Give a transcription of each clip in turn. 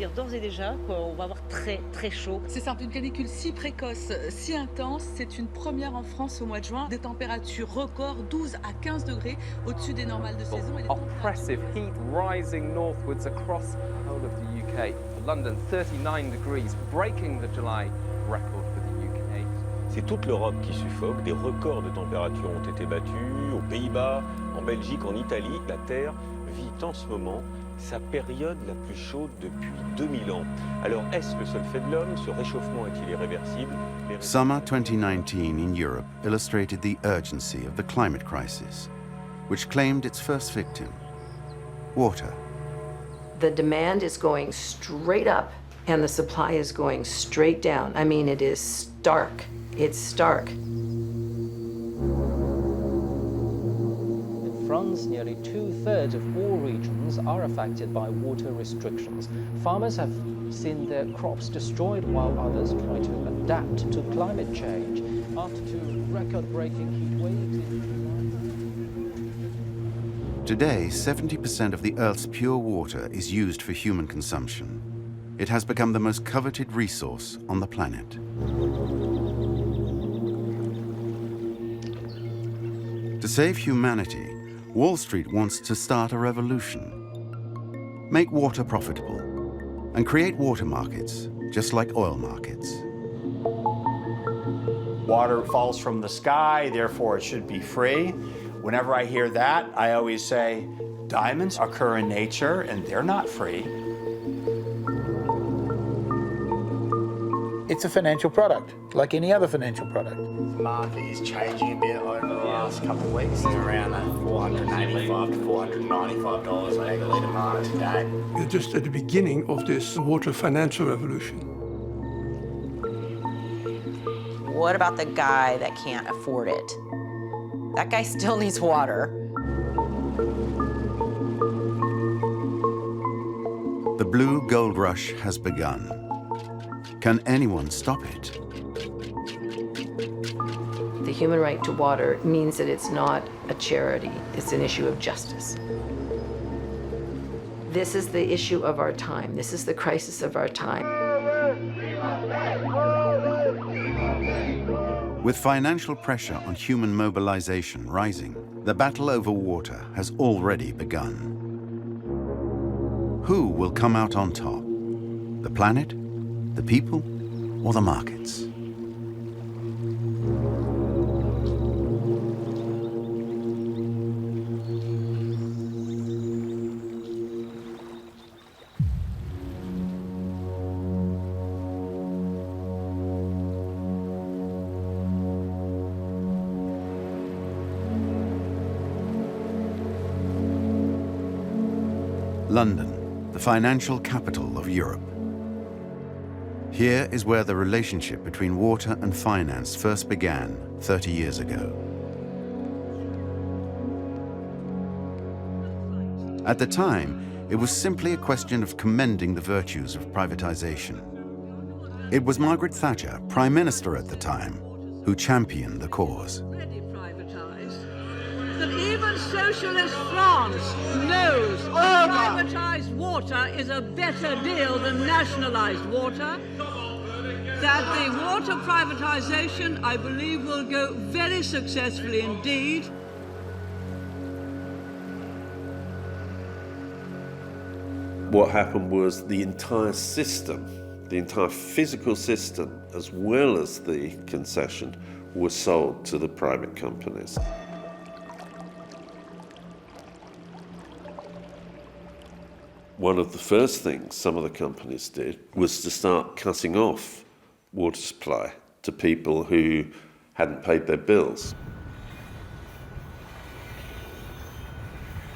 dire d'ores et déjà qu'on va avoir très très chaud. C'est simple, une canicule si précoce, si intense, c'est une première en France au mois de juin. Des températures records, 12 à 15 degrés au-dessus des normales de saison. Oppressive heat rising northwards across the whole of the UK. London, 39 degrees, breaking the July record for the UK. C'est toute l'Europe qui suffoque. Des records de température ont été battus aux Pays-Bas, en Belgique, en Italie. La Terre vit en ce moment sa période la plus chaude depuis 2000 ans. Alors, est-ce le seul fait de l'homme? Ce réchauffement est-il irréversible? Summer 2019 in Europe illustrated the urgency of the climate crisis, which claimed its first victim, water. The demand is going straight up and the supply is going straight down. I mean, it is stark. It's stark. In France, nearly 2/3 of all regions are affected by water restrictions. Farmers have seen their crops destroyed while others try to adapt to climate change. After two record-breaking heat waves Today, 70% of the Earth's pure water is used for human consumption. It has become the most coveted resource on the planet. To save humanity, Wall Street wants to start a revolution. Make water profitable and create water markets, just like oil markets. Water falls from the sky, therefore it should be free. Whenever I hear that, I always say, diamonds occur in nature and they're not free. It's a financial product, like any other financial product. The market is changing a bit over the last couple of weeks. It's around that $485 to $495 a megaliter mark today. We're just at the beginning of this water financial revolution. What about the guy that can't afford it? That guy still needs water. The blue gold rush has begun. Can anyone stop it? The human right to water means that it's not a charity, it's an issue of justice. This is the issue of our time. This is the crisis of our time. With financial pressure on human mobilization rising, the battle over water has already begun. Who will come out on top? The planet, the people, or the markets? London, the financial capital of Europe. Here is where the relationship between water and finance first began 30 years ago. At the time, it was simply a question of commending the virtues of privatization. It was Margaret Thatcher, Prime Minister at the time, who championed the cause. That even socialist France knows privatized water is a better deal than nationalized water. That the water privatization, I believe, will go very successfully indeed. What happened was the entire system, the entire physical system, as well as the concession, was sold to the private companies. One of the first things some of the companies did was to start cutting off water supply to people who hadn't paid their bills.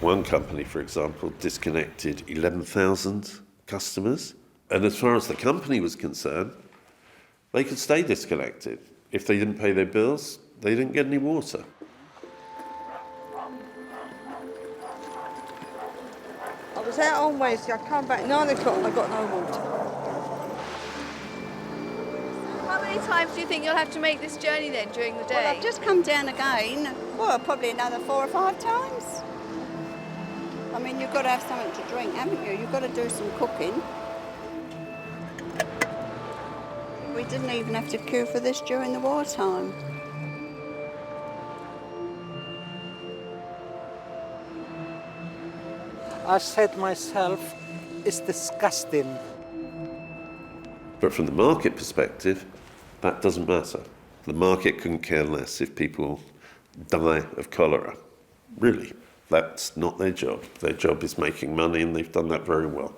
One company, for example, disconnected 11,000 customers. And as far as the company was concerned, they could stay disconnected. If they didn't pay their bills, they didn't get any water. I was out on Wednesday, I come back 9 o'clock and I got no water. How many times do you think you'll have to make this journey then during the day? Well, I've just come down again, well, probably another 4 or 5 times. I mean, you've got to have something to drink, haven't you? You've got to do some cooking. We didn't even have to queue for this during the wartime. I said myself, it's disgusting. But from the market perspective, that doesn't matter. The market couldn't care less if people die of cholera. Really, that's not their job. Their job is making money, and they've done that very well.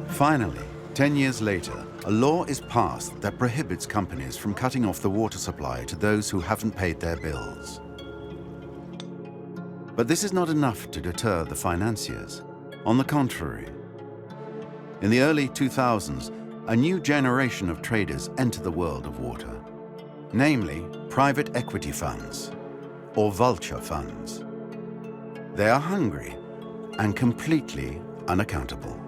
Finally, 10 years later, a law is passed that prohibits companies from cutting off the water supply to those who haven't paid their bills. But this is not enough to deter the financiers. On the contrary, in the early 2000s, a new generation of traders enter the world of water, namely private equity funds, or vulture funds. They are hungry and completely unaccountable.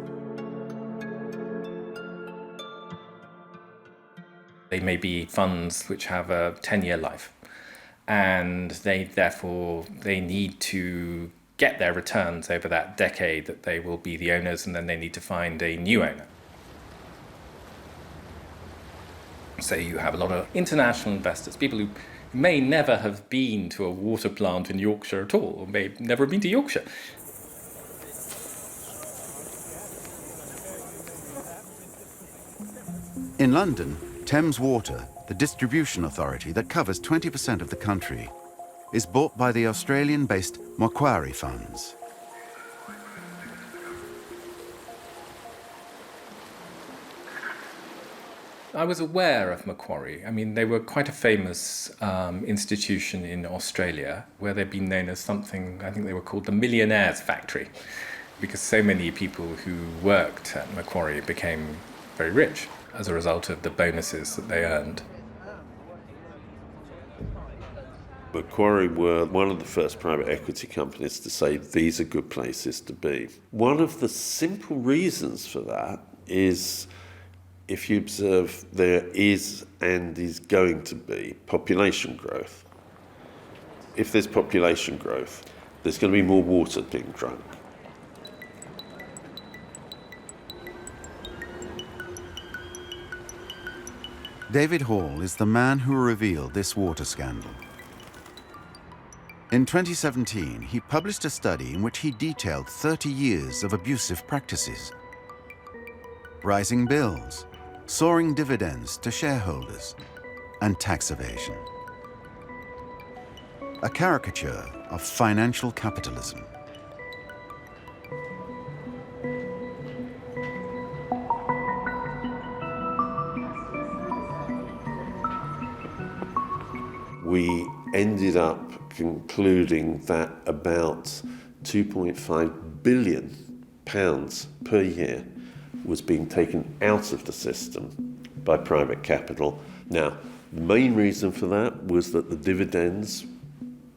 They may be funds which have a 10-year life, and they need to get their returns over that decade that they will be the owners, and then they need to find a new owner. So you have a lot of international investors, people who may never have been to a water plant in Yorkshire at all, or may never have been to Yorkshire. In London, Thames Water, the distribution authority that covers 20% of the country, is bought by the Australian-based Macquarie funds. I was aware of Macquarie. I mean, they were quite a famous institution in Australia, where they've been known as something, I think they were called the Millionaire's Factory, because so many people who worked at Macquarie became very rich as a result of the bonuses that they earned. Macquarie were one of the first private equity companies to say these are good places to be. One of the simple reasons for that is, if you observe, there is and is going to be population growth. If there's population growth, there's going to be more water being drunk. David Hall is the man who revealed this water scandal. In 2017, he published a study in which he detailed 30 years of abusive practices. Rising bills, soaring dividends to shareholders, and tax evasion. A caricature of financial capitalism. We ended up concluding that about £2.5 billion per year was being taken out of the system by private capital. Now, the main reason for that was that the dividends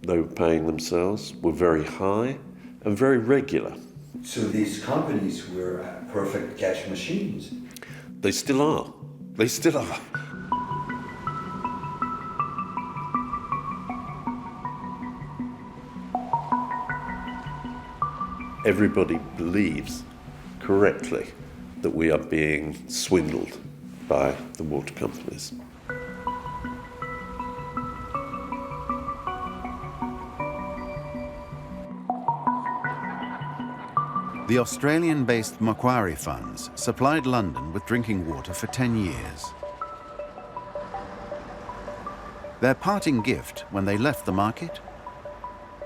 they were paying themselves were very high and very regular. So these companies were perfect cash machines. They still are. They still are. Everybody believes correctly that we are being swindled by the water companies. The Australian-based Macquarie funds supplied London with drinking water for 10 years. Their parting gift when they left the market?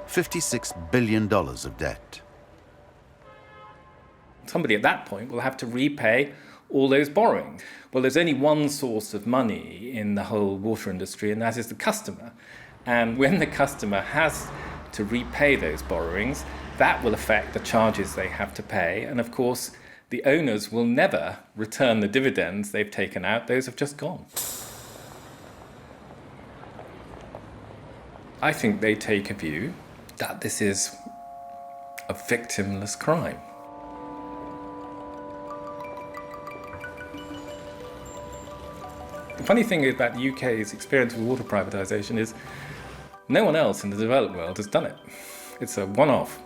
$56 billion of debt. Somebody at that point will have to repay all those borrowings. Well, there's only one source of money in the whole water industry, and that is the customer. And when the customer has to repay those borrowings, that will affect the charges they have to pay. And of course, the owners will never return the dividends they've taken out. Those have just gone. I think they take a view that this is a victimless crime. The funny thing about the UK's experience with water privatisation is no one else in the developed world has done it. It's a one-off.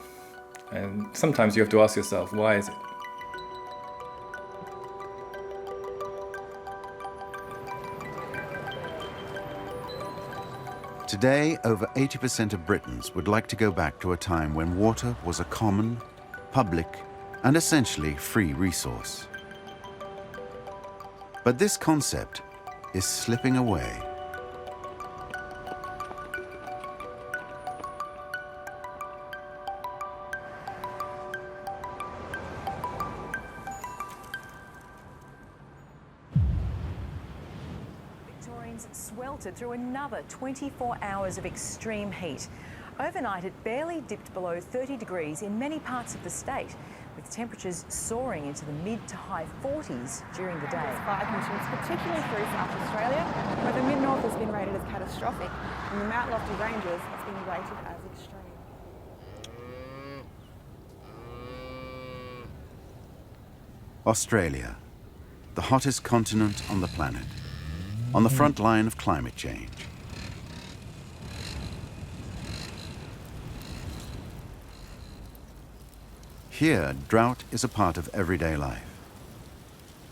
And sometimes you have to ask yourself, why is it? Today, over 80% of Britons would like to go back to a time when water was a common, public, and essentially free resource. But this concept is slipping away. Sweltered through another 24 hours of extreme heat. Overnight, it barely dipped below 30 degrees in many parts of the state, with temperatures soaring into the mid to high 40s during the day. Fire conditions, particularly through South Australia, where the mid-north has been rated as catastrophic and the Mount Lofty Ranges has been rated as extreme. Australia, the hottest continent on the planet, on the front line of climate change. Here, drought is a part of everyday life.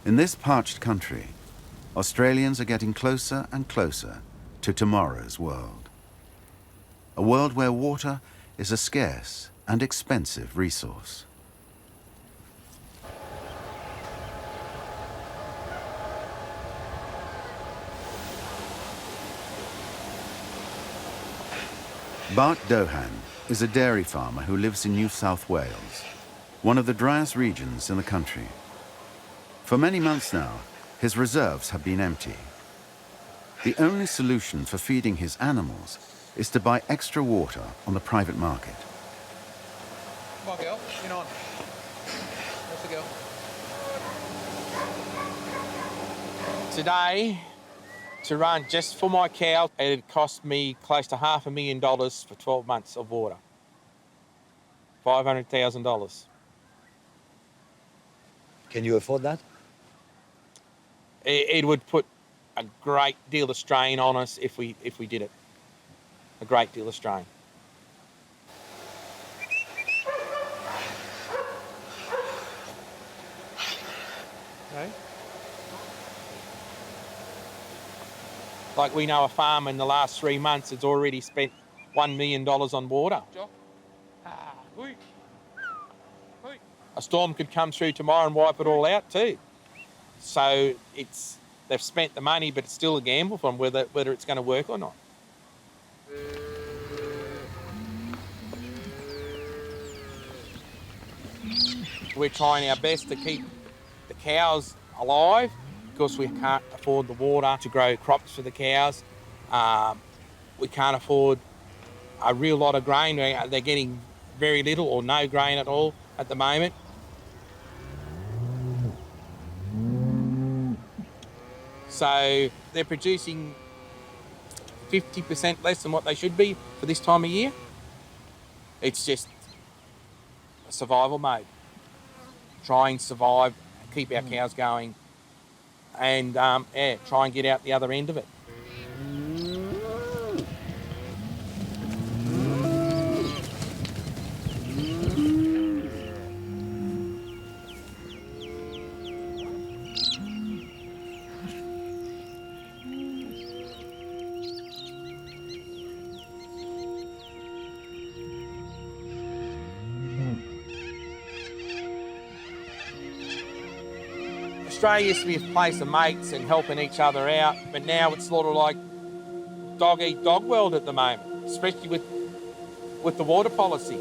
In this parched country, Australians are getting closer and closer to tomorrow's world. A world where water is a scarce and expensive resource. Bart Dohan is a dairy farmer who lives in New South Wales, one of the driest regions in the country. For many months now, his reserves have been empty. The only solution for feeding his animals is to buy extra water on the private market. Come on, girl, get on. Where's the girl? Today, to run just for my cow, it cost me close to $500,000 for 12 months of water. $500,000. Can you afford that? It would put a great deal of strain on us if we did it. A great deal of strain. Okay. Like we know a farm in the last 3 months has already spent $1 million on water. A storm could come through tomorrow and wipe it all out too. So they've spent the money, but it's still a gamble from whether it's going to work or not. We're trying our best to keep the cows alive because we can't afford the water to grow crops for the cows. We can't afford a real lot of grain. They're getting very little or no grain at all at the moment. So they're producing 50% less than what they should be for this time of year. It's just a survival mode. Try and survive, keep our cows going, and try and get out the other end of it. Australia used to be a place of mates and helping each other out, but now it's sort of like dog-eat-dog world at the moment, especially with the water policy.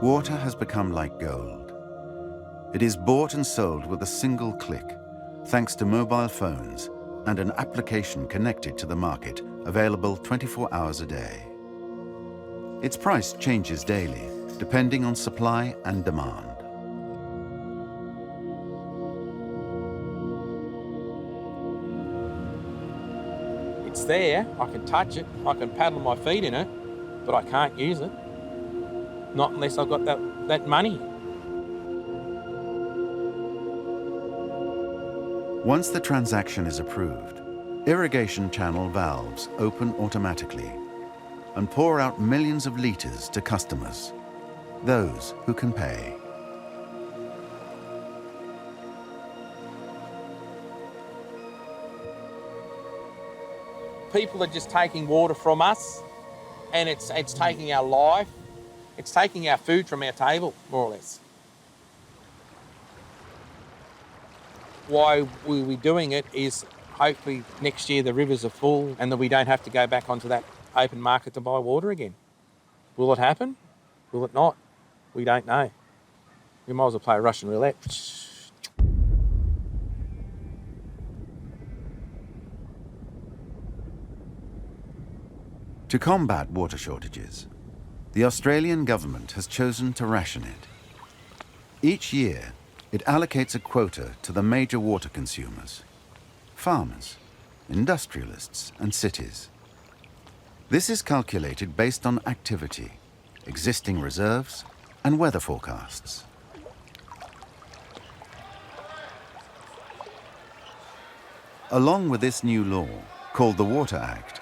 Water has become like gold. It is bought and sold with a single click, thanks to mobile phones and an application connected to the market, available 24 hours a day. Its price changes daily, depending on supply and demand. It's there, I can touch it, I can paddle my feet in it, but I can't use it. Not unless I've got that money. Once the transaction is approved, irrigation channel valves open automatically and pour out millions of litres to customers, those who can pay. People are just taking water from us, and it's taking our life, it's taking our food from our table, more or less. Why we're doing it is hopefully next year the rivers are full and that we don't have to go back onto that open market to buy water again. Will it happen? Will it not? We don't know. We might as well play Russian roulette. To combat water shortages, the Australian government has chosen to ration it. Each year, it allocates a quota to the major water consumers: farmers, industrialists, and cities. This is calculated based on activity, existing reserves, and weather forecasts. Along with this new law, called the Water Act,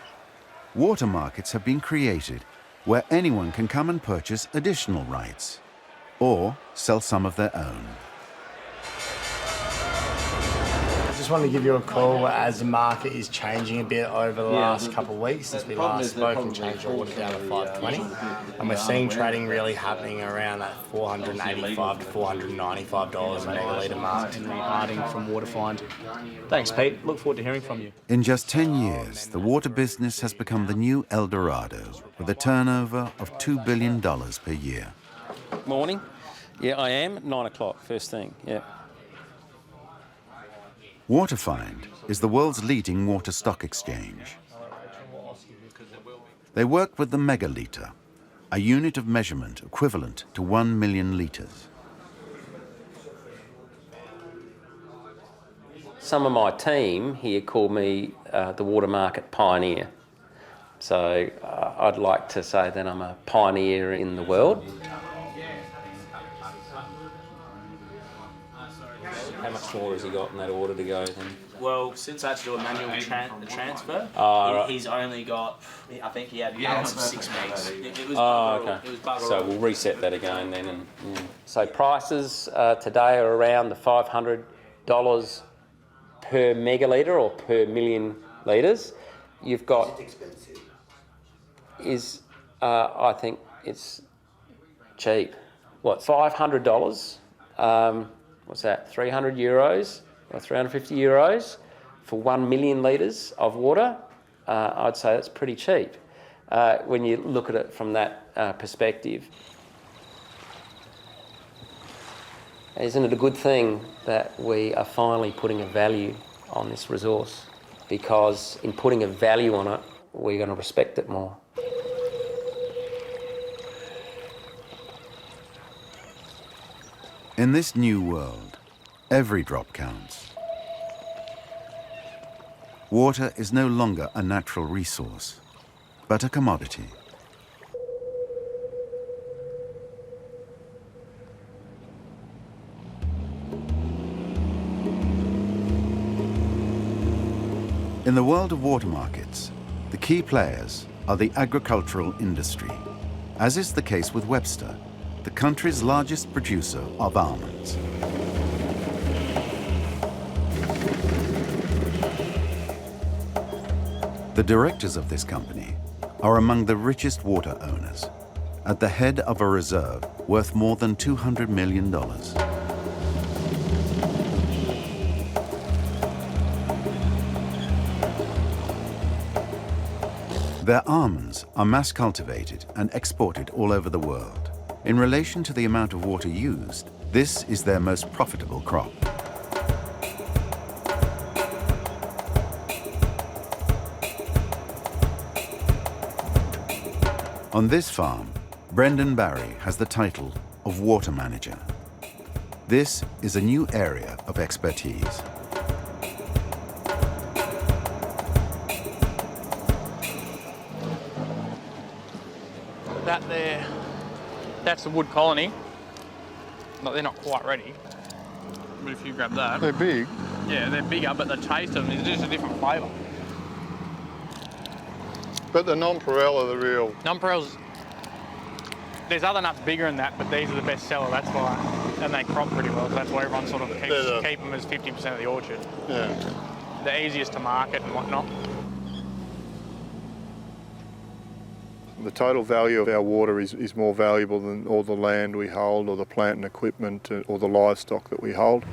water markets have been created where anyone can come and purchase additional rights or sell some of their own. I just wanted to give you a call as the market is changing a bit over the last couple of weeks since we last spoke and changed our water down to 520. And we're seeing trading really happening around that $485 to $495 a megalitre mark. Henry Harding from Waterfind. Thanks, Pete. Look forward to hearing from you. In just 10 years, the water business has become the new El Dorado, with a turnover of $2 billion per year. Morning. Yeah, I am. 9 o'clock, first thing, yeah. Waterfind is the world's leading water stock exchange. They work with the megalitre, a unit of measurement equivalent to 1 million litres. Some of my team here call me the water market pioneer. So I'd like to say that I'm a pioneer in the world. How much more has he got in that order to go then? Well, since I had to do a manual transfer, right. he's only got, I think he had balance of 6 megs. It was okay. It was bugger So all. we'll reset that again then. And, yeah. So prices today are around the $500 per megalitre or per million litres. You've got... Is it expensive? I think it's cheap. What, $500? What's that, 300 euros or 350 euros for 1 million litres of water? I'd say that's pretty cheap when you look at it from that perspective. Isn't it a good thing that we are finally putting a value on this resource? Because in putting a value on it, we're going to respect it more. In this new world, every drop counts. Water is no longer a natural resource, but a commodity. In the world of water markets, the key players are the agricultural industry, as is the case with Webster, the country's largest producer of almonds. The directors of this company are among the richest water owners, at the head of a reserve worth more than $200 million. Their almonds are mass cultivated and exported all over the world. In relation to the amount of water used, this is their most profitable crop. On this farm, Brendan Barry has the title of water manager. This is a new area of expertise. That there, that's the wood colony. But they're not quite ready. But if you grab that. They're big. Yeah, they're bigger, but the taste of them is just a different flavour. But the nonpareil are the real... Nonpareils, there's other nuts bigger than that, but these are the best seller, that's why. And they crop pretty well, so that's why everyone sort of keep them as 50% of the orchard. Yeah. They're easiest to market and whatnot. The total value of our water is more valuable than all the land we hold or the plant and equipment or the livestock that we hold.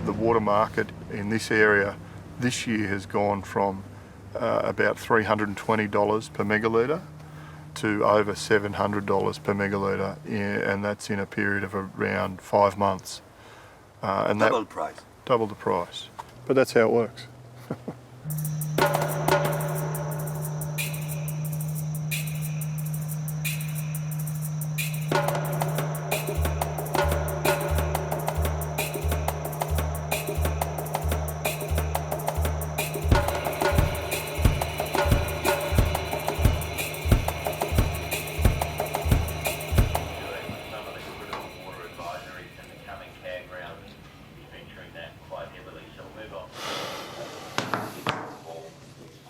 The water market in this area this year has gone from about $320 per megalitre to over $700 per megalitre, and that's in a period of around 5 months. And Double price. Double the price. But that's how it works.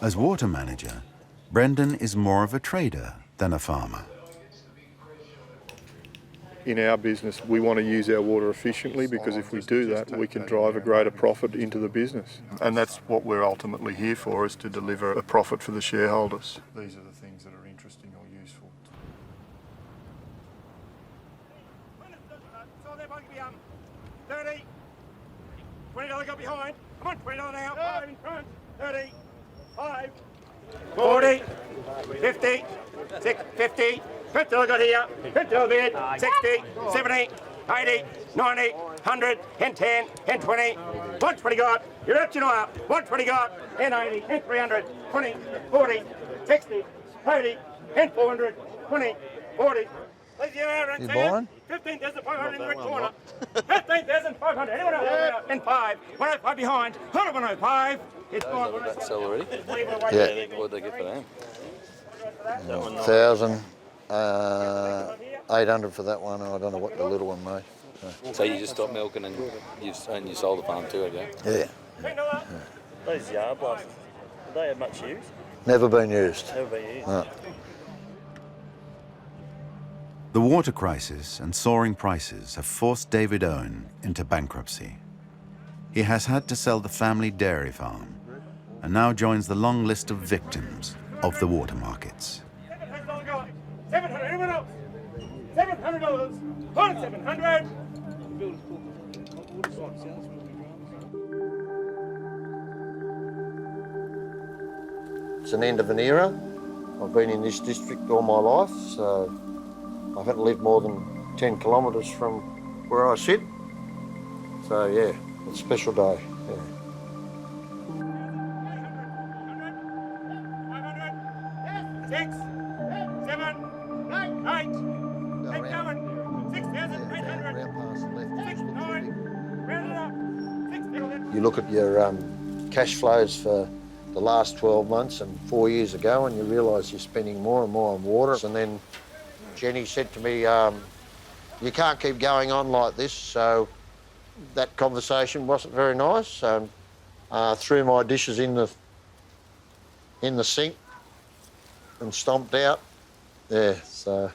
As water manager, Brendan is more of a trader than a farmer. In our business, we want to use our water efficiently because if we do that, we can drive a greater profit into the business. And that's what we're ultimately here for, is to deliver a profit for the shareholders. These are the things that are interesting or useful. $30, $20 got behind. Come on, $20 now. 5 in front. 30, 5, 40, 50, 60, 50. $50 got here. $50 bid. 60, 70, 80, 90, 100, and 10, and 20. 120 got. You're up, you know up. 120 got. And 80, and 300, 20, 40, 60, 80, and 400, 20, 40. You buying? 15,500 in the corner. 15,500. Anyone else? And 5. 105 behind. 105. It's gone. That's sell already? Yeah. What did they get for that? 1,800 for that one. I don't know what the little one made. So you just stopped milking and you sold the farm too, have you? Yeah. Those yard blasters, have they had much use? Never been used. Never been used. No. The water crisis and soaring prices have forced David Owen into bankruptcy. He has had to sell the family dairy farm and now joins the long list of victims of the water markets. $700, anyone else? $700. On $700. It's an end of an era. I've been in this district all my life, so I haven't lived more than 10 kilometres from where I sit. So yeah, it's a special day. Yeah. 6, 7, 8, 8, 6,800. You look at your cash flows for the last 12 months and 4 years ago, and you realise you're spending more and more on water. And then Jenny said to me, you can't keep going on like this, so that conversation wasn't very nice. Threw my dishes in the sink and stomped out. Yeah, so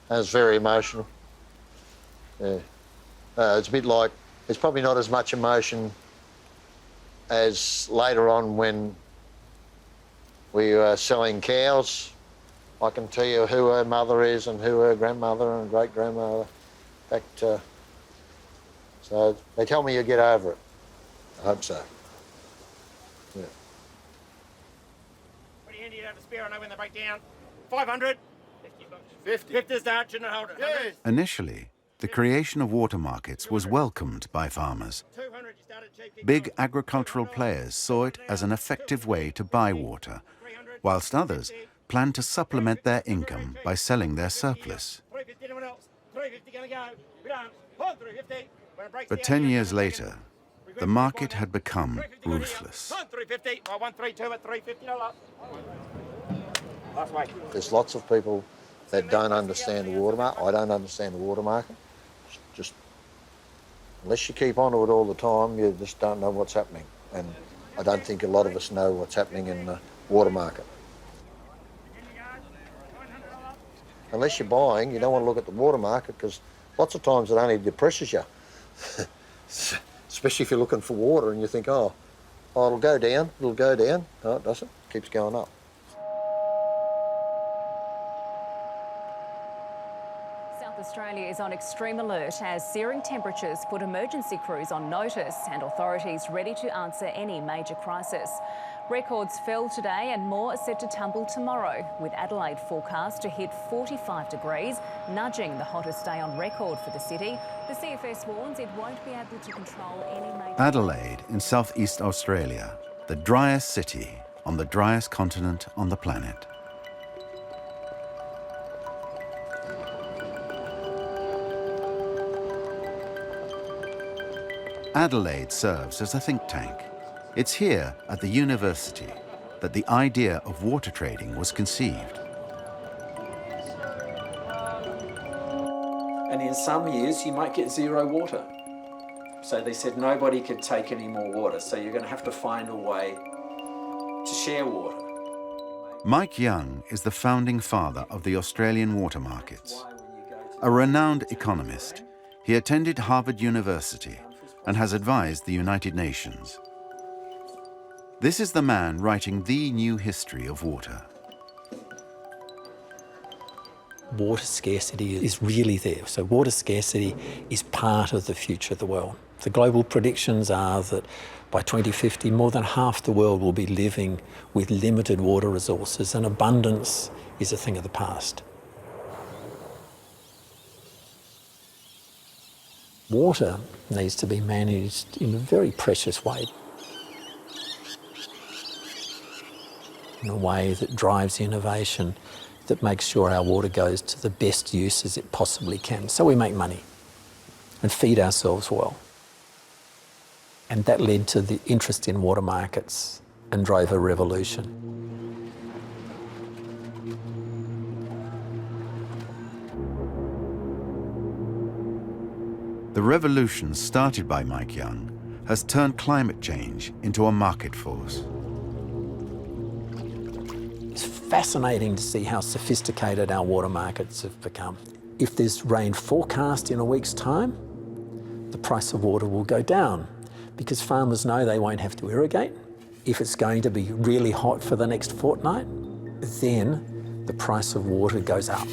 that was very emotional. Yeah, it's a bit like, it's probably not as much emotion as later on when we were selling cows. I can tell you who her mother is and who her grandmother and great-grandmother. In fact, so they tell me you get over it. I hope so. Yeah. Pretty handy to have a spare, I know when they break down. 500. 50. 50 is that, shouldn't hold it. Yes. Initially, the creation of water markets was welcomed by farmers. Big agricultural players saw it as an effective way to buy water, whilst others planned to supplement their income by selling their surplus. But 10 years later, the market had become ruthless. There's lots of people that don't understand the water market. I don't understand the water market. Just Unless you keep on to it all the time, you just don't know what's happening. And I don't think a lot of us know what's happening in the water market. Unless you're buying, you don't want to look at the water market because lots of times it only depresses you. Especially if you're looking for water and you think, oh, it'll go down. No, it doesn't. It keeps going up. South Australia is on extreme alert as searing temperatures put emergency crews on notice and authorities ready to answer any major crisis. Records fell today and more are set to tumble tomorrow, with Adelaide forecast to hit 45 degrees, nudging the hottest day on record for the city. The CFS warns it won't be able to control any major... Adelaide in southeast Australia, the driest city on the driest continent on the planet. Adelaide serves as a think tank. It's here, at the university, that the idea of water trading was conceived. And in some years, you might get zero water. So they said nobody could take any more water, so you're going to have to find a way to share water. Mike Young is the founding father of the Australian water markets. A renowned economist, he attended Harvard University and has advised the United Nations. This is the man writing the new history of water. Water scarcity is really there. So water scarcity is part of the future of the world. The global predictions are that by 2050, more than half the world will be living with limited water resources, and abundance is a thing of the past. Water needs to be managed in a very precious way. In a way that drives innovation, that makes sure our water goes to the best use as it possibly can. So we make money and feed ourselves well. And that led to the interest in water markets and drove a revolution. The revolution started by Mike Young has turned climate change into a market force. It's fascinating to see how sophisticated our water markets have become. If there's rain forecast in a week's time, the price of water will go down because farmers know they won't have to irrigate. If it's going to be really hot for the next fortnight, then the price of water goes up.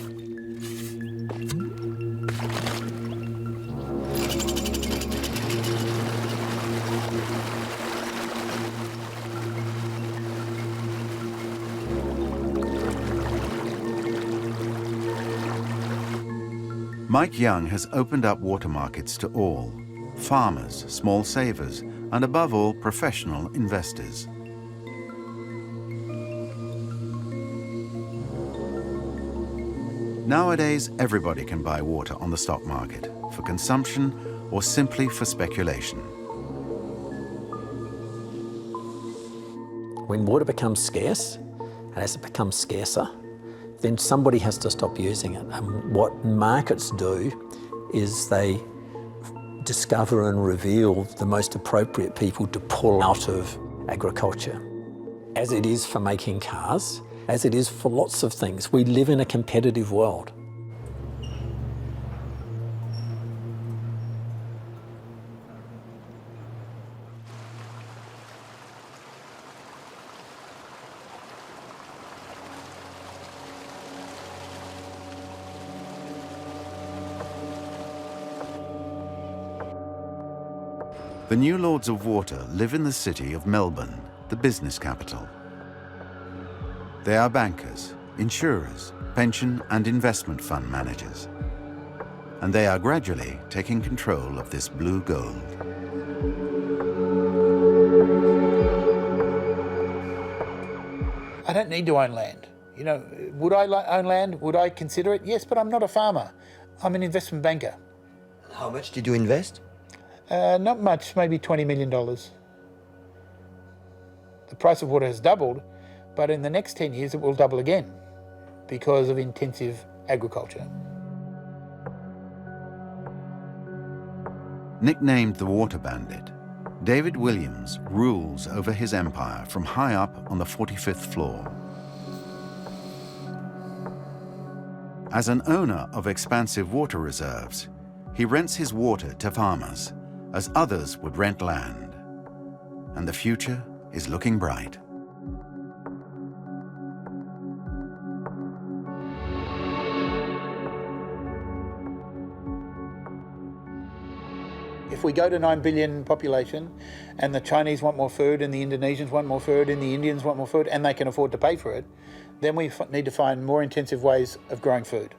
Mike Young has opened up water markets to all, farmers, small savers, and above all, professional investors. Nowadays, everybody can buy water on the stock market, for consumption or simply for speculation. When water becomes scarce, and as it becomes scarcer, then somebody has to stop using it. And what markets do is they discover and reveal the most appropriate people to pull out of agriculture. As it is for making cars, as it is for lots of things, we live in a competitive world. The new Lords of Water live in the city of Melbourne, the business capital. They are bankers, insurers, pension and investment fund managers. And they are gradually taking control of this blue gold. I don't need to own land. You know, would I own land? Would I consider it? Yes, but I'm not a farmer. I'm an investment banker. How much did you invest? Not much, maybe $20 million. The price of water has doubled, but in the next 10 years it will double again because of intensive agriculture. Nicknamed the Water Bandit, David Williams rules over his empire from high up on the 45th floor. As an owner of expansive water reserves, he rents his water to farmers, as others would rent land. And the future is looking bright. If we go to 9 billion population and the Chinese want more food and the Indonesians want more food and the Indians want more food and they can afford to pay for it, then we need to find more intensive ways of growing food.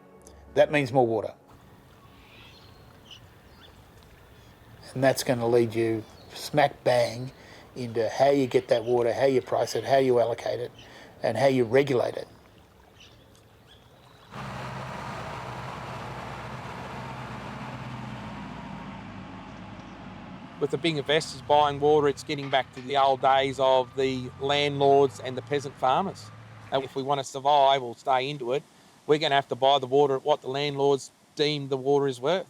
That means more water. And that's going to lead you smack bang into how you get that water, how you price it, how you allocate it, and how you regulate it. With the big investors buying water, it's getting back to the old days of the landlords and the peasant farmers. And if we want to survive or stay into it, we're going to have to buy the water at what the landlords deem the water is worth.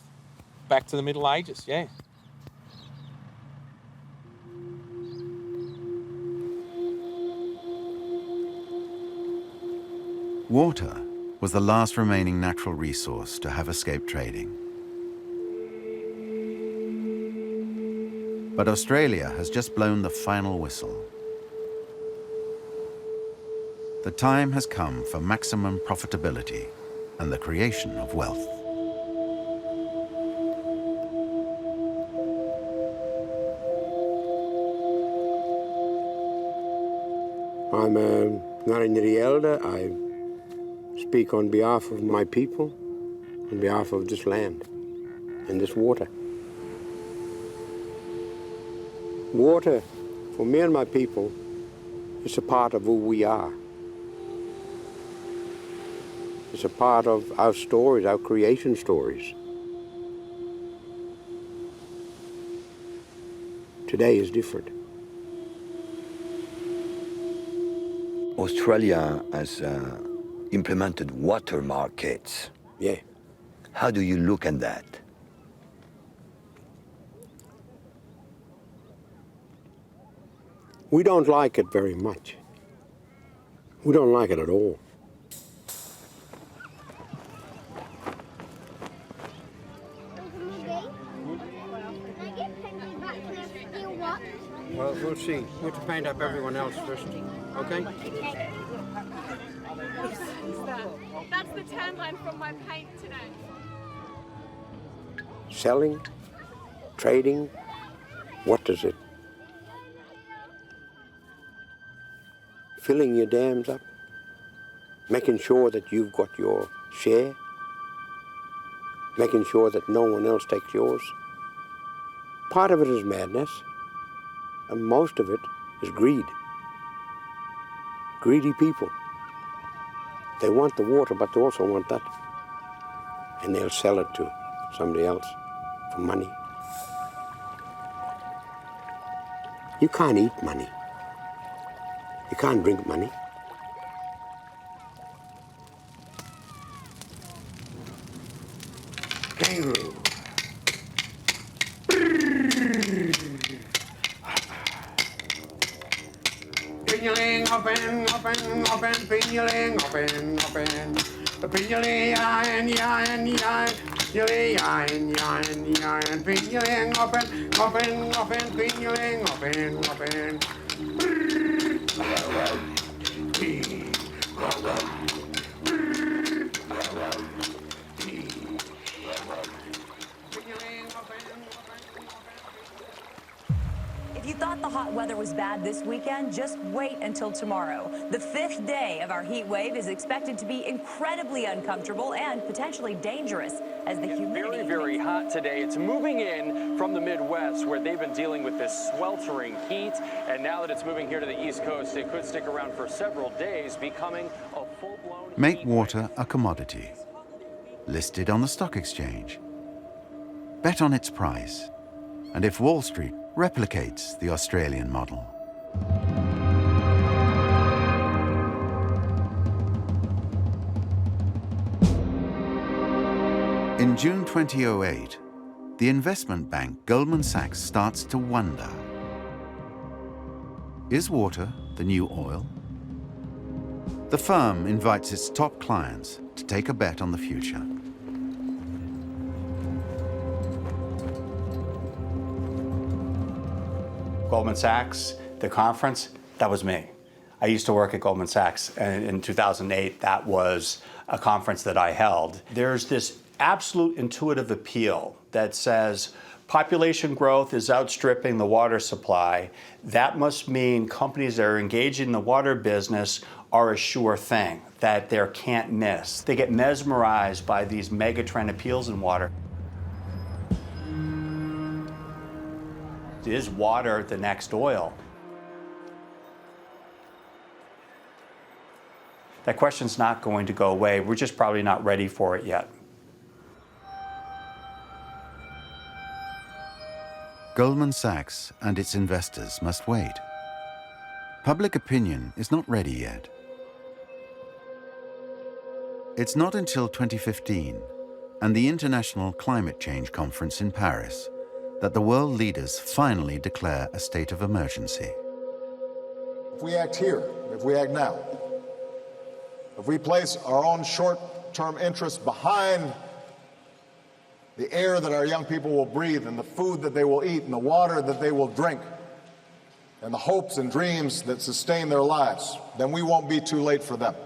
Back to the Middle Ages, yeah. Water was the last remaining natural resource to have escaped trading. But Australia has just blown the final whistle. The time has come for maximum profitability and the creation of wealth. I'm Narendra Elder. I speak on behalf of my people, on behalf of this land and this water. Water, for me and my people, is a part of who we are. It's a part of our stories, our creation stories. Today is different. Australia has implemented water markets. Yeah. How do you look at that? We don't like it very much. We don't like it at all. Well, we'll see. We have to paint up everyone else first, okay? That's the tan line from my paint today. Selling, trading, what does it? Filling your dams up, making sure that you've got your share, making sure that no one else takes yours. Part of it is madness, and most of it is greed. Greedy people. They want the water, but they also want that. And they'll sell it to somebody else for money. You can't eat money. You can't drink money. Kangaroo. Pinyaling up and up and up and pinyaling up and up and pinyaling and pinyaling up and up and up and pinyaling up and up and If you thought the hot weather was bad this weekend, just wait until tomorrow. The 5th day of our heat wave is expected to be incredibly uncomfortable and potentially dangerous as the humidity... Very, very hot today. It's moving in from the Midwest where they've been dealing with this sweltering heat. And now that it's moving here to the East Coast, it could stick around for several days, becoming a full-blown... Make water a commodity. Listed on the stock exchange. Bet on its price. And if Wall Street replicates the Australian model. In June 2008, the investment bank Goldman Sachs starts to wonder. Is water the new oil? The firm invites its top clients to take a bet on the future. Goldman Sachs, the conference, that was me. I used to work at Goldman Sachs, and in 2008, that was a conference that I held. There's this absolute intuitive appeal that says population growth is outstripping the water supply. That must mean companies that are engaged in the water business are a sure thing, that they can't miss. They get mesmerized by these megatrend appeals in water. Is water the next oil? That question's not going to go away. We're just probably not ready for it yet. Goldman Sachs and its investors must wait. Public opinion is not ready yet. It's not until 2015 and the International Climate Change Conference in Paris that the world leaders finally declare a state of emergency. If we act here, if we act now, if we place our own short-term interests behind the air that our young people will breathe and the food that they will eat and the water that they will drink and the hopes and dreams that sustain their lives, then we won't be too late for them.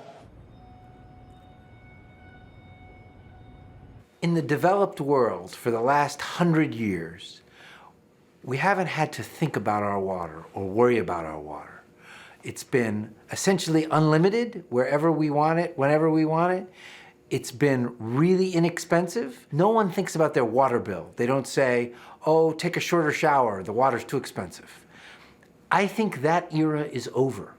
In the developed world, for the last 100 years, we haven't had to think about our water or worry about our water. It's been essentially unlimited, wherever we want it, whenever we want it. It's been really inexpensive. No one thinks about their water bill. They don't say, oh, take a shorter shower, the water's too expensive. I think that era is over.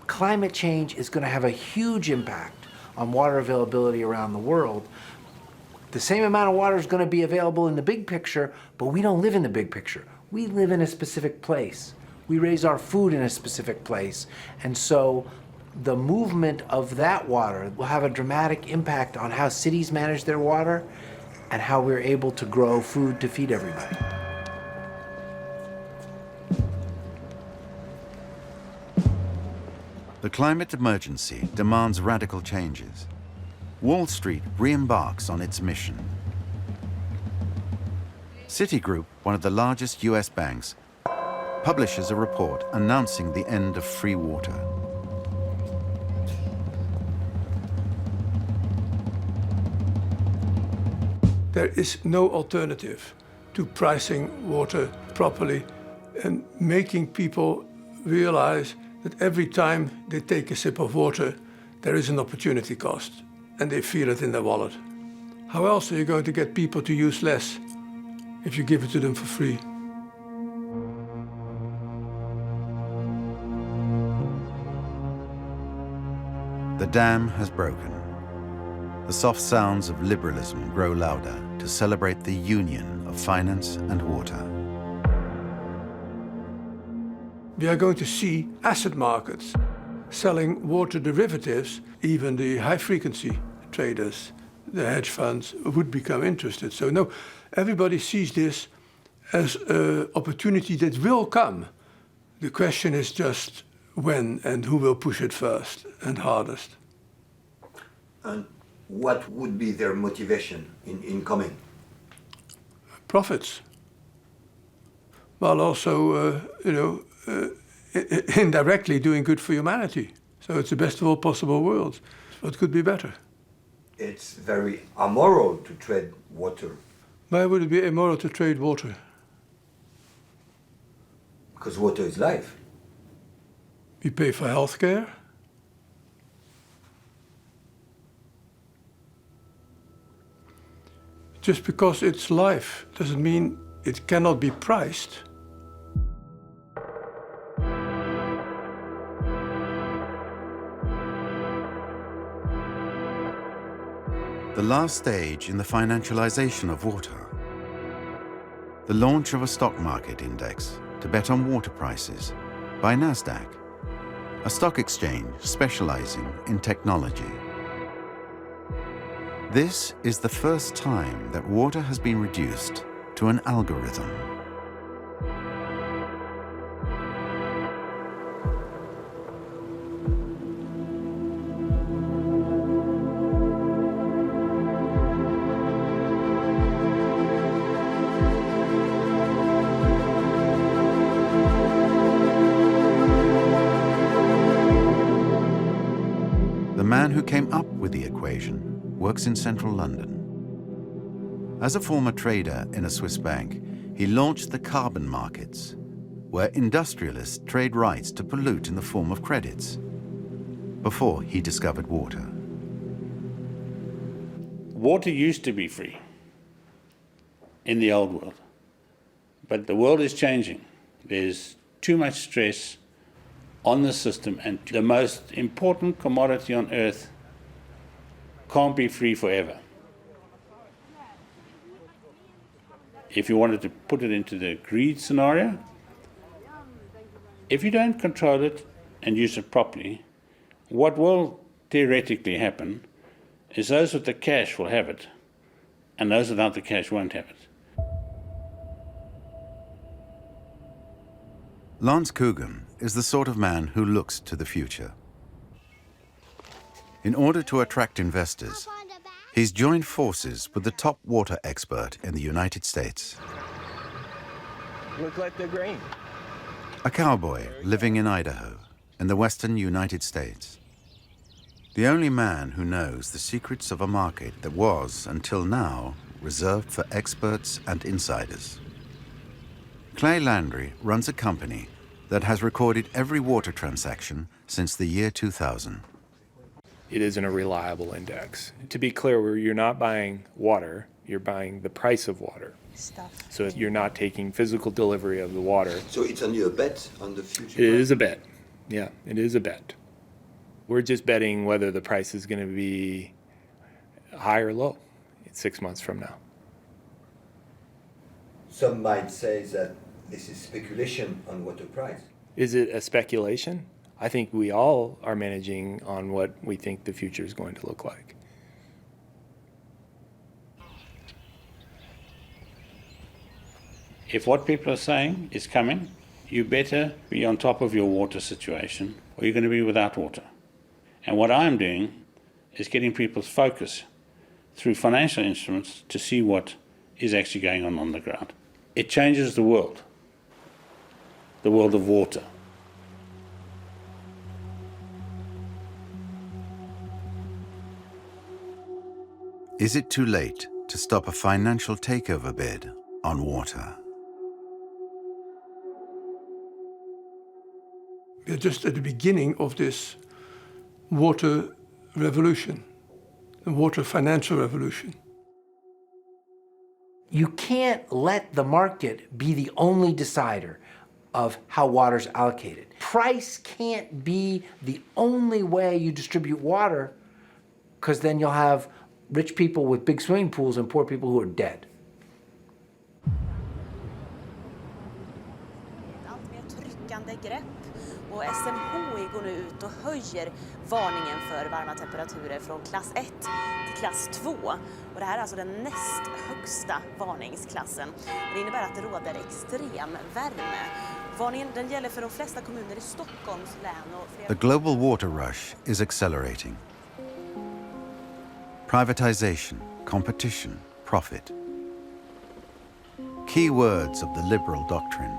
Climate change is going to have a huge impact on water availability around the world. The same amount of water is going to be available in the big picture, but we don't live in the big picture. We live in a specific place. We raise our food in a specific place. And so the movement of that water will have a dramatic impact on how cities manage their water and how we're able to grow food to feed everybody. The climate emergency demands radical changes. Wall Street re-embarks on its mission. Citigroup, one of the largest US banks, publishes a report announcing the end of free water. There is no alternative to pricing water properly and making people realize that every time they take a sip of water, there is an opportunity cost, and they feel it in their wallet. How else are you going to get people to use less if you give it to them for free? The dam has broken. The soft sounds of liberalism grow louder to celebrate the union of finance and water. We are going to see asset markets selling water derivatives. Even the high-frequency traders, the hedge funds, would become interested. So no, everybody sees this as an opportunity that will come. The question is just when and who will push it first and hardest. And what would be their motivation in coming? Profits. While also, indirectly doing good for humanity. So it's the best of all possible worlds. What could be better? It's very amoral to trade water. Why would it be immoral to trade water? Because water is life. We pay for healthcare. Just because it's life doesn't mean it cannot be priced. The last stage in the financialization of water. The launch of a stock market index to bet on water prices by NASDAQ a stock exchange specializing in technology. This is the first time that water has been reduced to an algorithm. The man who came up with the equation works in central London. As a former trader in a Swiss bank, he launched the carbon markets, where industrialists trade rights to pollute in the form of credits, before he discovered water. Water used to be free in the old world, but the world is changing. There's too much stress on the system, and the most important commodity on earth can't be free forever. If you wanted to put it into the greed scenario, if you don't control it and use it properly, what will theoretically happen is those with the cash will have it, and those without the cash won't have it. Lance Coogan is the sort of man who looks to the future. In order to attract investors, he's joined forces with the top water expert in the United States. Look like they're green. A cowboy living in Idaho, in the western United States. The only man who knows the secrets of a market that was, until now, reserved for experts and insiders. Clay Landry runs a company that has recorded every water transaction since the year 2000. It isn't a reliable index. To be clear, you're not buying water, you're buying the price of water. So you're not taking physical delivery of the water. So it's only a bet on the future? It is a bet. Yeah, it is a bet. We're just betting whether the price is going to be high or low 6 months from now. Some might say that this is speculation on water price. Is it a speculation? I think we all are managing on what we think the future is going to look like. If what people are saying is coming, you better be on top of your water situation, or you're going to be without water. And what I'm doing is getting people's focus through financial instruments to see what is actually going on the ground. It changes the world of water. Is it too late to stop a financial takeover bid on water? We are just at the beginning of this water revolution, the water financial revolution. You can't let the market be the only decider of how water's allocated. Price can't be the only way you distribute water, because then you'll have rich people with big swimming pools and poor people who are dead. Allt mer tryckande grepp, och SMHI går nu ut och höjer varningen för varma temperaturer från klass 1 till klass 2. Och det här är alltså den näst högsta varningsklassen. Och det innebär att det råder extrem värme. Varningen den gäller för de flesta kommuner i Stockholms län och flera... The global water rush is accelerating. Privatization, competition, profit. Key words of the liberal doctrine.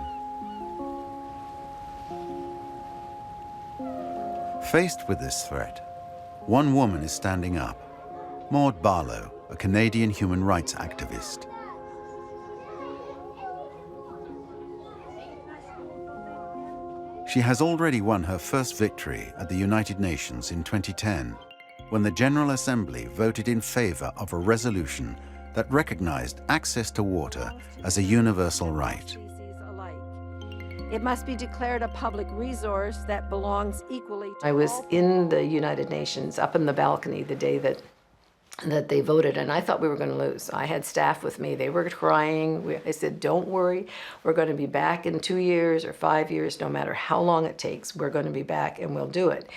Faced with this threat, one woman is standing up. Maud Barlow, a Canadian human rights activist. She has already won her first victory at the United Nations in 2010, when the General Assembly voted in favor of a resolution that recognized access to water as a universal right. It must be declared a public resource that belongs equally to I was all in the United Nations, up in the balcony, the day that that they voted, and I thought we were going to lose. I had staff with me. They were crying. I said, don't worry. We're going to be back in 2 years or 5 years, no matter how long it takes. We're going to be back, and we'll do it.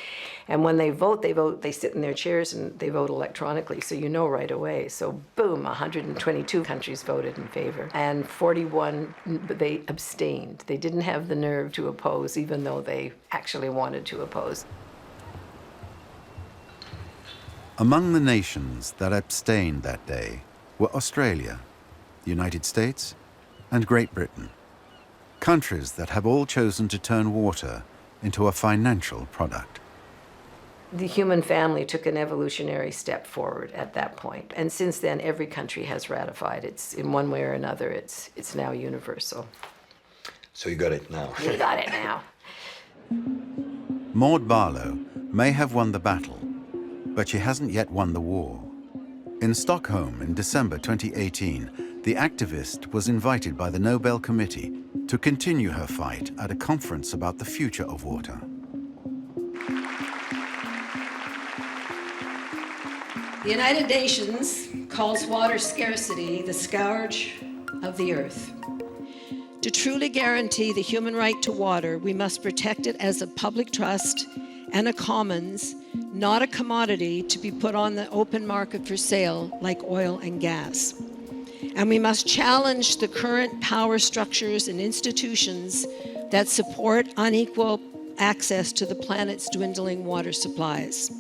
And when they vote, they sit in their chairs, and they vote electronically, so you know right away. So boom, 122 countries voted in favor, and 41, they abstained. They didn't have the nerve to oppose, even though they actually wanted to oppose. Among the nations that abstained that day were Australia, the United States, and Great Britain, countries that have all chosen to turn water into a financial product. The human family took an evolutionary step forward at that point, and since then every country has ratified. It's in one way or another, it's now universal. So you got it now. We got it now. Maud Barlow may have won the battle, but she hasn't yet won the war. In Stockholm in December 2018, the activist was invited by the Nobel Committee to continue her fight at a conference about the future of water. The United Nations calls water scarcity the scourge of the earth. To truly guarantee the human right to water, we must protect it as a public trust and a commons, not a commodity to be put on the open market for sale like oil and gas. And we must challenge the current power structures and institutions that support unequal access to the planet's dwindling water supplies.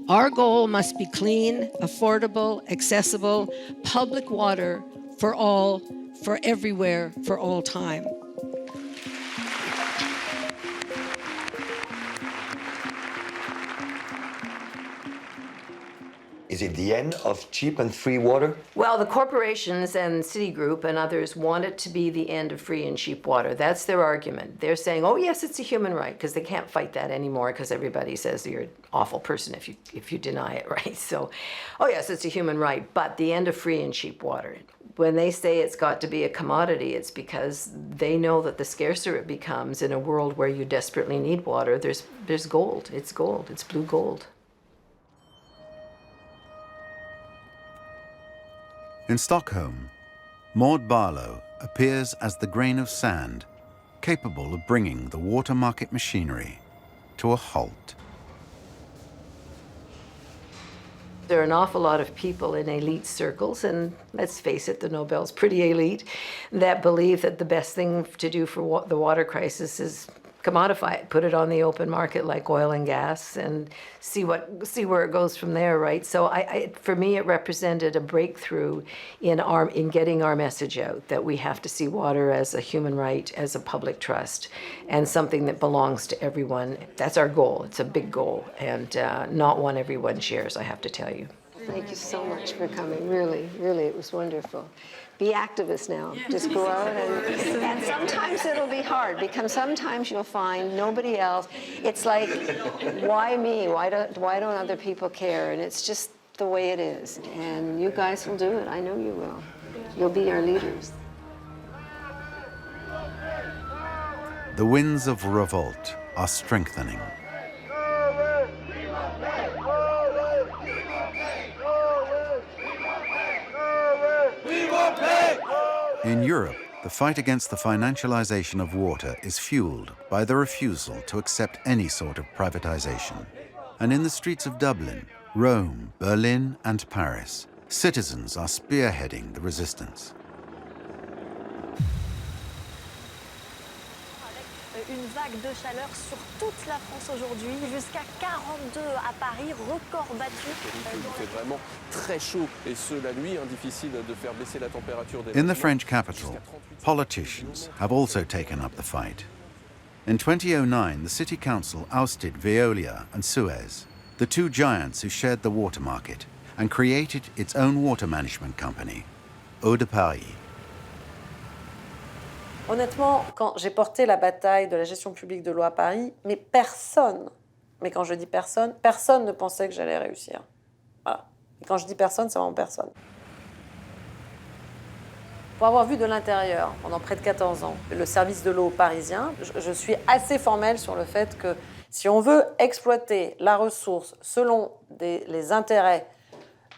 Our goal must be clean, affordable, accessible, public water for all, for everywhere, for all time. Is it the end of cheap and free water? Well, the corporations and Citigroup and others want it to be the end of free and cheap water. That's their argument. They're saying, oh yes, it's a human right, because they can't fight that anymore because everybody says you're an awful person if you deny it, right? So, oh yes, it's a human right, but the end of free and cheap water. When they say it's got to be a commodity, it's because they know that the scarcer it becomes in a world where you desperately need water, there's gold. It's blue gold. In Stockholm, Maud Barlow appears as the grain of sand capable of bringing the water market machinery to a halt. There are an awful lot of people in elite circles, and let's face it, the Nobel's pretty elite, that believe that the best thing to do for the water crisis is commodify it, put it on the open market like oil and gas, and see where it goes from there, right? So for me, it represented a breakthrough in getting our message out that we have to see water as a human right, as a public trust, and something that belongs to everyone. That's our goal. It's a big goal, and not one everyone shares, I have to tell you. Thank you so much for coming. Really, really, it was wonderful. Be activists now. Just go out and sometimes it'll be hard because sometimes you'll find nobody else. It's like, why me? Why don't other people care? And it's just the way it is. And you guys will do it. I know you will. You'll be our leaders. The winds of revolt are strengthening. In Europe, the fight against the financialization of water is fueled by the refusal to accept any sort of privatization. And in the streets of Dublin, Rome, Berlin, and Paris, citizens are spearheading the resistance. Une vague de chaleur sur toute la France aujourd'hui, jusqu'à 42 à Paris, record battu. Il fait vraiment très chaud et ce la nuit, difficile de faire baisser la température des. In the French capital, politicians have also taken up the fight. In 2009, the city council ousted Veolia and Suez, the two giants who shared the water market, and created its own water management company, Eau de Paris. Honnêtement, quand j'ai porté la bataille de la gestion publique de l'eau à Paris, mais personne, mais quand je dis personne, personne ne pensait que j'allais réussir. Voilà. Et quand je dis personne, c'est vraiment personne. Pour avoir vu de l'intérieur, pendant près de 14 ans, le service de l'eau parisien, je suis assez formelle sur le fait que si on veut exploiter la ressource selon les intérêts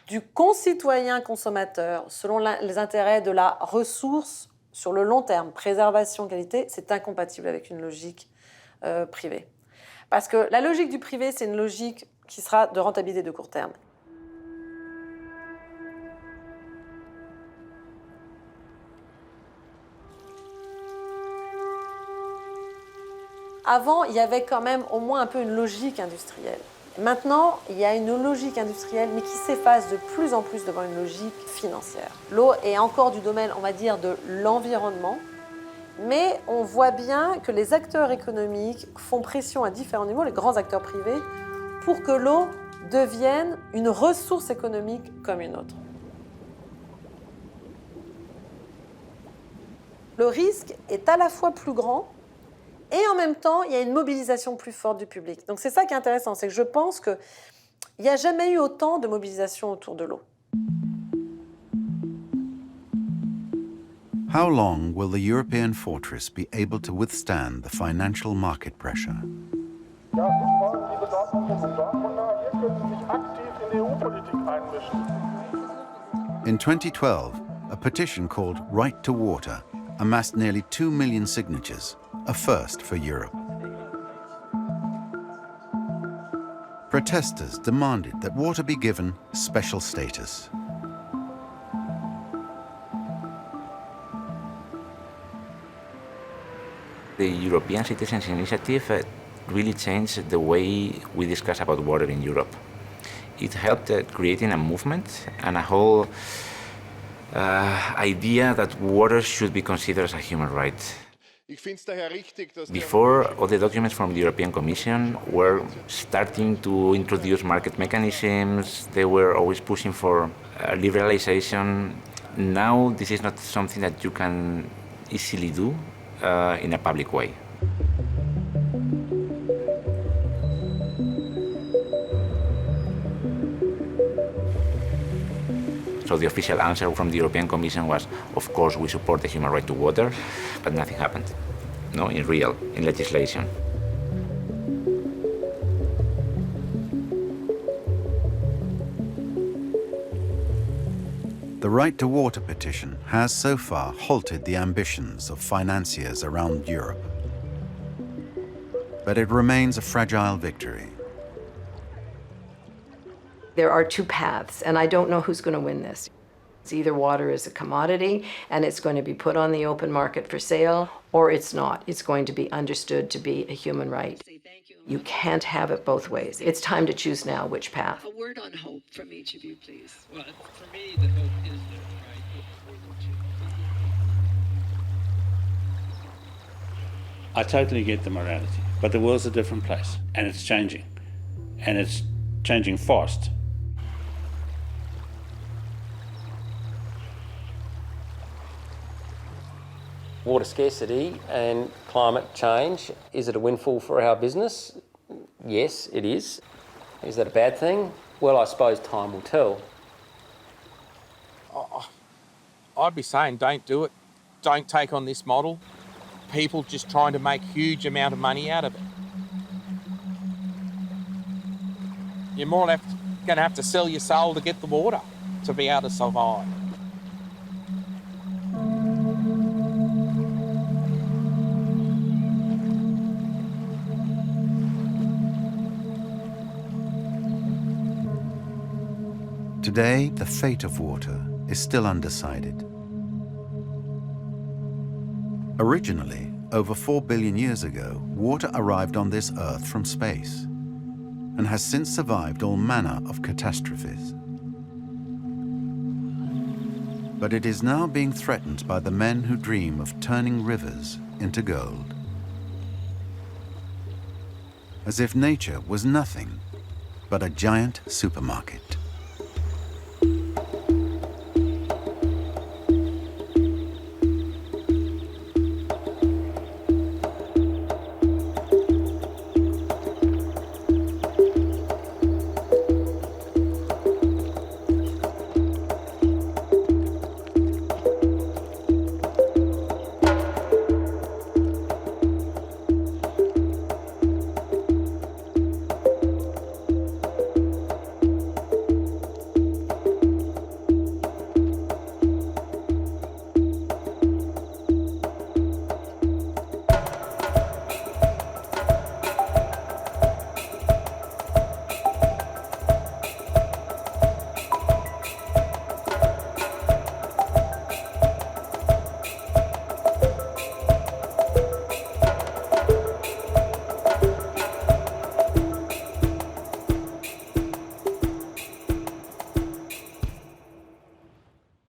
du concitoyen consommateur selon les intérêts de la ressource sur le long terme, préservation, qualité, c'est incompatible avec une logique privée. Parce que la logique du privé, c'est une logique qui sera de rentabilité de court terme. Avant, il y avait quand même au moins un peu une logique industrielle. Maintenant, il y a une logique industrielle, mais qui s'efface de plus en plus devant une logique financière. L'eau est encore du domaine, on va dire, de l'environnement, mais on voit bien que les acteurs économiques font pression à différents niveaux, les grands acteurs privés, pour que l'eau devienne une ressource économique comme une autre. Le risque est à la fois plus grand, et en même temps, il y a une mobilisation plus forte du public. Donc c'est ça qui est intéressant, c'est que je pense qu'il n'y a jamais eu autant de mobilisation autour de l'eau. How long will the European fortress be able to withstand the financial market pressure? In 2012, a petition called Right to Water amassed nearly 2 million signatures, a first for Europe. Protesters demanded that water be given special status. The European Citizens Initiative really changed the way we discuss about water in Europe. It helped creating a movement and a whole idea that water should be considered as a human right. Before, all the documents from the European Commission were starting to introduce market mechanisms. They were always pushing for liberalization. Now, this is not something that you can easily do in a public way. So the official answer from the European Commission was, of course, we support the human right to water, but nothing happened, no, in legislation. The Right to Water petition has so far halted the ambitions of financiers around Europe. But it remains a fragile victory. There are two paths, and I don't know who's going to win this. It's either water is a commodity and it's going to be put on the open market for sale, or it's not. It's going to be understood to be a human right. You can't have it both ways. It's time to choose now which path. A word on hope from each of you, please. Well, for me, the hope is the right. I totally get the morality, but the world's a different place, and it's changing, and it's changing fast. Water scarcity and climate change, is it a windfall for our business? Yes, it is. Is that a bad thing? Well, I suppose time will tell. I'd be saying don't do it. Don't take on this model. People just trying to make huge amount of money out of it. You're more or less going to have to sell your soul to get the water to be able to survive. Today, the fate of water is still undecided. Originally, over 4 billion years ago, water arrived on this Earth from space and has since survived all manner of catastrophes. But it is now being threatened by the men who dream of turning rivers into gold. As if nature was nothing but a giant supermarket.